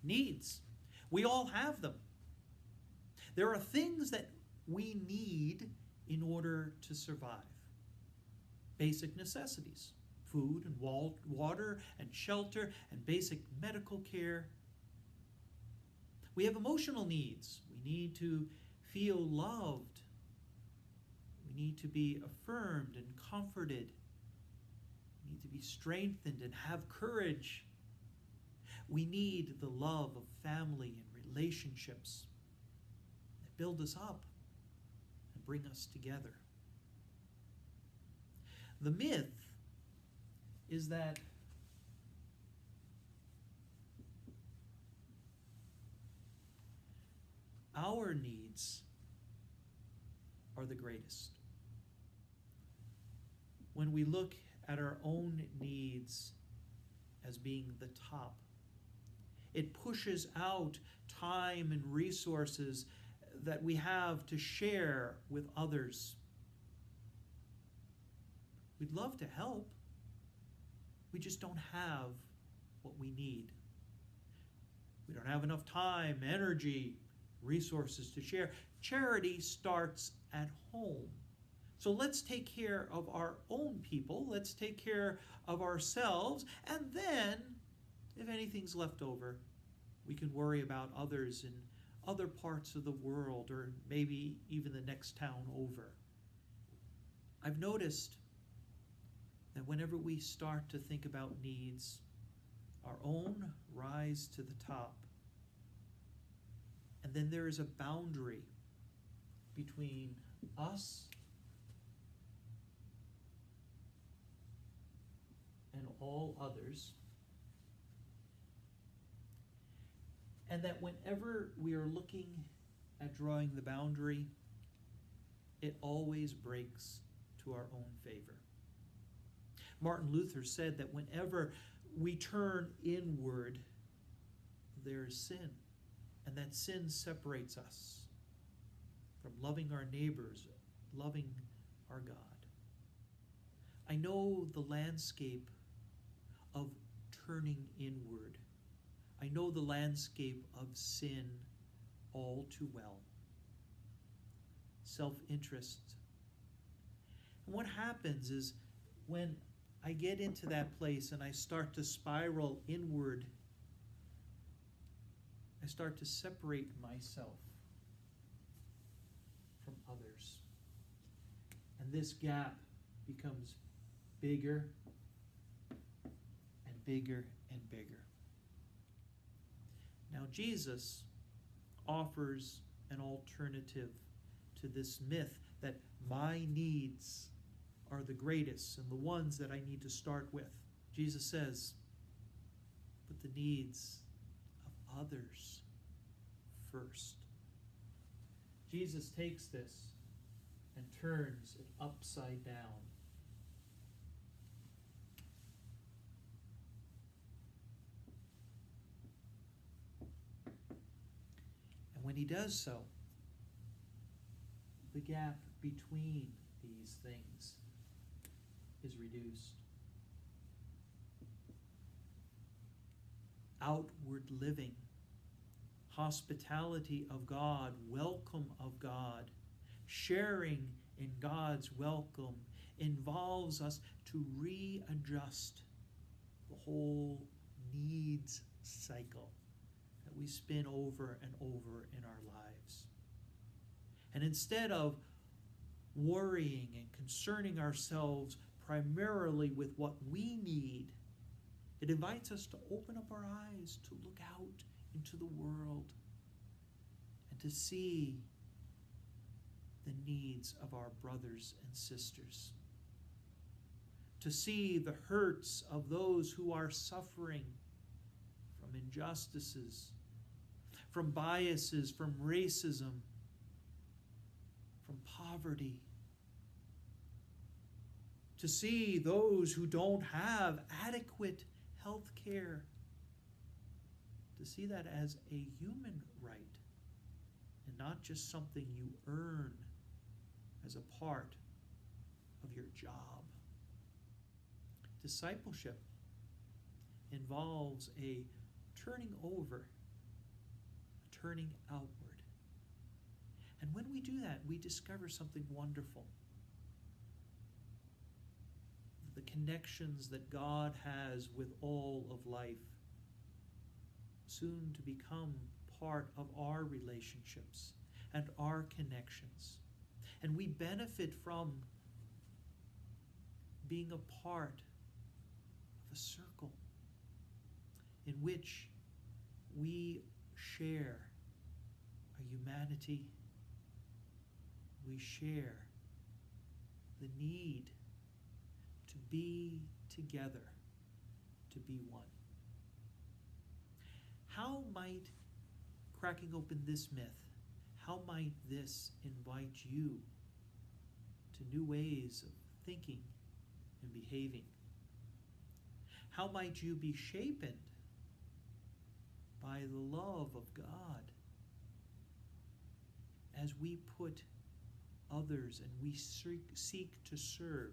Needs. We all have them. There are things that we need in order to survive. Basic necessities. Food and water and shelter and basic medical care. We have emotional needs. We need to feel loved. We need to be affirmed and comforted. We need to be strengthened and have courage. We need the love of family and relationships that build us up and bring us together. The myth is that our needs are the greatest. When we look at our own needs as being the top, it pushes out time and resources that we have to share with others. We'd love to help. We just don't have what we need. We don't have enough time, energy, resources to share. Charity starts at home. So let's take care of our own people. Let's take care of ourselves. And then, if anything's left over, we can worry about others in other parts of the world or maybe even the next town over. I've noticed that whenever we start to think about needs, our own rise to the top. And then there is a boundary between us and all others. And that whenever we are looking at drawing the boundary, it always breaks to our own favor. Martin Luther said that whenever we turn inward, there is sin. And that sin separates us from loving our neighbors, loving our God. I know the landscape of turning inward. I know the landscape of sin all too well. Self-interest. And what happens is when I get into that place and I start to spiral inward, I start to separate myself from others. And this gap becomes bigger and bigger and bigger. Now, Jesus offers an alternative to this myth that my needs are the greatest and the ones that I need to start with. Jesus says, put the needs of others first. Jesus takes this and turns it upside down. And when he does so, the gap between these things is reduced. Outward living, hospitality of God, welcome of God, sharing in God's welcome involves us to readjust the whole needs cycle that we spin over and over in our lives. And instead of worrying and concerning ourselves primarily with what we need, it invites us to open up our eyes, to look out into the world and to see the needs of our brothers and sisters, to see the hurts of those who are suffering from injustices, from biases, from racism, from poverty, to see those who don't have adequate health care, to see that as a human right and not just something you earn as a part of your job. Discipleship involves a turning over turning outward. And when we do that, we discover something wonderful. The connections that God has with all of life, soon to become part of our relationships and our connections. And we benefit from being a part of a circle in which we share our humanity. We share the need to be together, to be one. How might cracking open this myth, how might this invite you to new ways of thinking and behaving? How might you be shapen by the love of God as we put others and we seek to serve,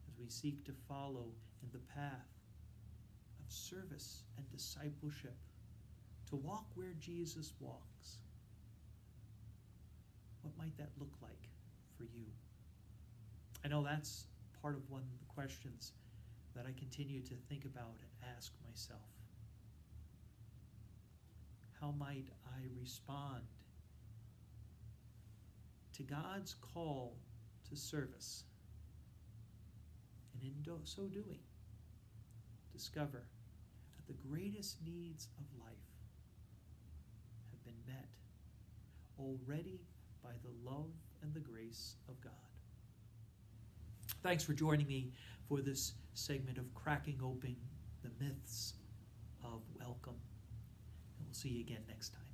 as we seek to follow in the path of service and discipleship, to walk where Jesus walks? What might that look like for you? I know that's part of one of the questions that I continue to think about and ask myself. How might I respond to God's call to service? And in so doing, discover that the greatest needs of life have been met already by the love and the grace of God. Thanks for joining me for this segment of Cracking Open the Myths of Welcome. And we'll see you again next time.